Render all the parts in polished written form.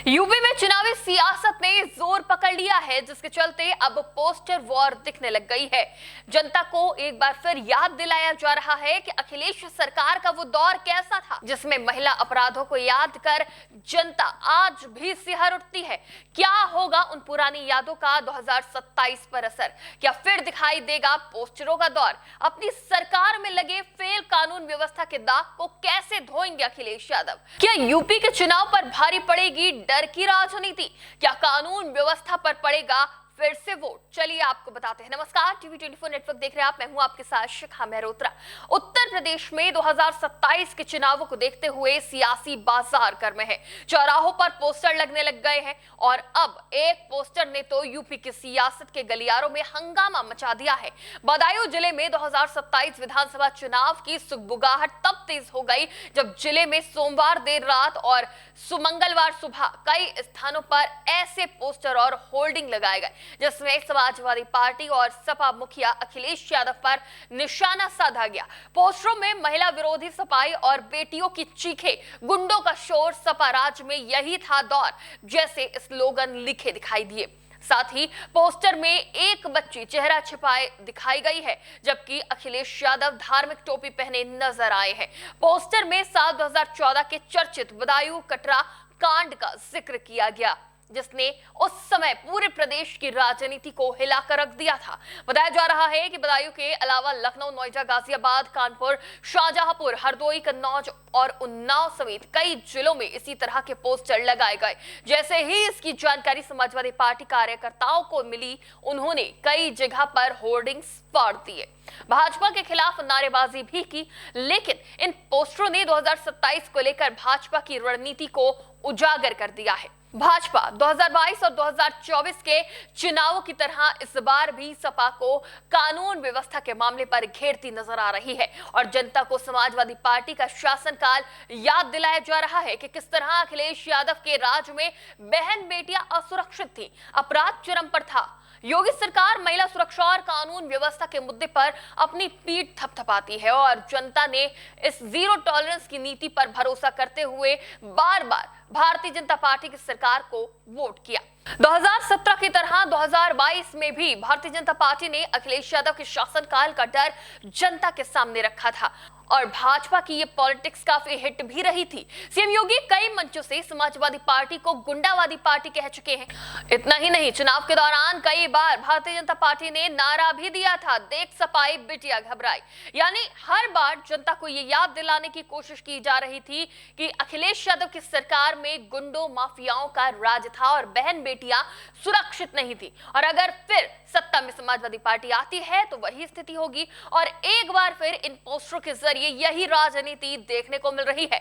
UP में चुनावी सियासत ने जोर पकड़ लिया है, जिसके चलते अब पोस्टर वॉर दिखने लग गई है। जनता को एक बार फिर याद दिलाया जा रहा है कि अखिलेश सरकार का वो दौर कैसा था, जिसमें महिला अपराधों को याद कर जनता आज भी सिहर उठती है। क्या होगा उन पुरानी यादों का 2027 पर असर? क्या फिर दिखाई देगा पोस्टरों का दौर? अपनी सरकार में लगे फेल कानून व्यवस्था के दाग को कैसे धोएंगे अखिलेश यादव? क्या यूपी के चुनाव पर भारी पड़ेगी डर की राजनीति? क्या कानून व्यवस्था पर पड़ेगा फिर से वोट? चलिए आपको बताते हैं। नमस्कार, टीवी 24 नेटवर्क देख रहे हैं आप। मैं हूं आपके साथ शिखा मेहरोत्रा। उत्तर प्रदेश में 2027 के चुनावों को देखते हुए सियासी बाजार गर्म है। चौराहों पर पोस्टर लगने लग गए हैं और अब एक पोस्टर ने तो यूपी की सियासत के गलियारों में हंगामा मचा दिया है। बदायूं जिले में 2027 विधानसभा चुनाव की सुगबुगाहट तब तेज हो गई जब जिले में सोमवार देर रात और मंगलवार सुबह कई स्थानों पर ऐसे पोस्टर और होर्डिंग लगाए गए जिसमें समाजवादी पार्टी और सपा मुखिया अखिलेश यादव पर निशाना साधा गया। पोस्टरों में महिला विरोधी सफाई और बेटियों की चीखें, गुंडों का शोर, सपा राज में यही था दौर जैसे स्लोगन लिखे दिखाई दिए। साथ ही पोस्टर में एक बच्ची चेहरा छिपाए दिखाई गई है, जबकि अखिलेश यादव धार्मिक टोपी पहने नजर आए हैं। पोस्टर में साल 2014 के चर्चित बदायूं कटरा कांड का जिक्र किया गया, जिसने उस समय पूरे प्रदेश की राजनीति को हिलाकर रख दिया था। बताया जा रहा है कि बदायूं के अलावा लखनऊ, नोएडा, गाजियाबाद, कानपुर, शाहजहांपुर, हरदोई, कन्नौज और उन्नाव समेत कई जिलों में इसी तरह के पोस्टर लगाए गए। जैसे ही इसकी जानकारी समाजवादी पार्टी कार्यकर्ताओं को मिली, उन्होंने कई जगह पर होर्डिंग्स फाड़ दिए, भाजपा के खिलाफ नारेबाजी भी की। लेकिन इन पोस्टरों ने 2027 को लेकर भाजपा की रणनीति को उजागर कर दिया है। भाजपा 2022 और 2024 के चुनावों की तरह इस बार भी सपा को कानून व्यवस्था के मामले पर घेरती नजर आ रही है और जनता को समाजवादी पार्टी का शासनकाल याद दिलाया जा रहा है कि किस तरह अखिलेश यादव के राज में बहन बेटियां असुरक्षित थी, अपराध चरम पर था। योगी सरकार महिला सुरक्षा और कानून व्यवस्था के मुद्दे पर अपनी पीठ थपथपाती है और जनता ने इस जीरो टॉलरेंस की नीति पर भरोसा करते हुए बार बार भारतीय जनता पार्टी की सरकार को वोट किया। 2017 की तरह 2022 में भी भारतीय जनता पार्टी ने अखिलेश यादव के शासनकाल का डर जनता के सामने रखा था और भाजपा की ये पॉलिटिक्स काफी हिट भी रही थी। सीएम योगी कई मंचों से समाजवादी पार्टी को गुंडावादी पार्टी कह चुके हैं। इतना ही नहीं, चुनाव के दौरान कई बार भारतीय जनता पार्टी ने नारा भी दिया था, देख सपाई बिटिया घबराई। यानी हर बार जनता को ये याद दिलाने की कोशिश की जा रही थी कि अखिलेश यादव की सरकार में गुंडों माफियाओं का राज था और बहन बेटियां सुरक्षित नहीं थी। और अगर फिर सत्ता में समाजवादी पार्टी आती है तो वही स्थिति होगी और एक बार फिर इन पोस्टरों के जरिए यही राजनीति देखने को मिल रही है।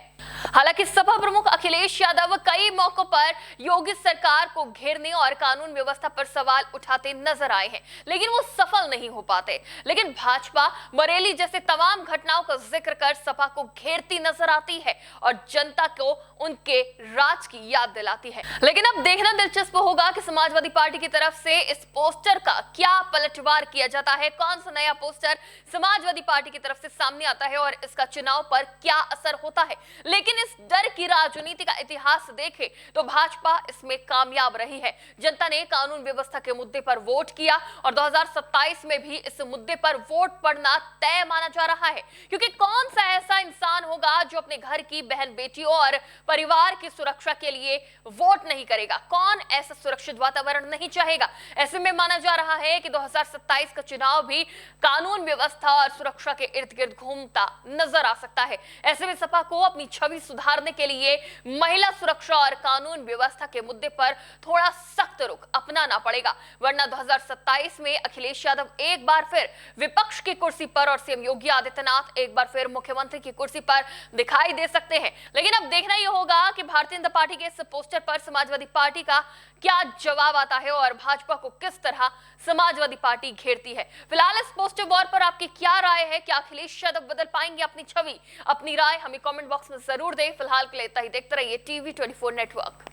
हालांकि सपा प्रमुख अखिलेश यादव कई मौकों पर योगी सरकार को घेरने और कानून व्यवस्था पर सवाल उठाते नजर आए हैं, लेकिन वो सफल नहीं हो पाते। लेकिन भाजपा बरेली जैसे तमाम घटनाओं का जिक्र कर सपा को घेरती नजर आती है और जनता को उनके राज की याद दिलाती है। लेकिन अब देखना दिलचस्प होगा कि समाजवादी पार्टी की तरफ से इस पोस्टर का क्या पलटवार किया जाता है, कौन सा नया पोस्टर समाजवादी पार्टी की तरफ से सामने आता है और इसका चुनाव पर क्या असर होता है। लेकिन इस डर की राजनीति का इतिहास देखें तो भाजपा इसमें कामयाब रही है। जनता ने कानून व्यवस्था के मुद्दे पर वोट किया और 2027 में भी इस मुद्दे पर वोट पड़ना तय माना जा रहा है, क्योंकि कौन सा ऐसा इंसान होगा जो अपने घर की बहन बेटियों और परिवार की सुरक्षा के लिए वोट नहीं करेगा? कौन ऐसा सुरक्षित वातावरण नहीं चाहेगा? ऐसे में माना जा रहा है कि 2027 का चुनाव भी कानून व्यवस्था और सुरक्षा के इर्द गिर्द घूमता नजर आ सकता है। ऐसे में सपा को अपनी छवि सुधारने के लिए महिला सुरक्षा और कानून व्यवस्था के मुद्दे पर थोड़ा सख्त रुख अपनाना पड़ेगा, वरना 2027 में अखिलेश यादव एक बार फिर विपक्ष की कुर्सी पर और सीएम योगी आदित्यनाथ एक बार फिर मुख्यमंत्री की कुर्सी पर दिखाई दे सकते हैं। लेकिन अब देखना यह होगा कि भारतीय जनता पार्टी के इस पोस्टर पर समाजवादी पार्टी का क्या जवाब आता है और भाजपा को किस तरह समाजवादी पार्टी घेरती है। फिलहाल इस पोस्टर वॉर पर आपकी क्या राय है? क्या अखिलेश यादव बदल पाएंगे अपनी छवि? अपनी राय हमें कमेंट बॉक्स में जरूर दें। फिलहाल के लिए इतना ही। देखते रहिए टीवी 24 नेटवर्क।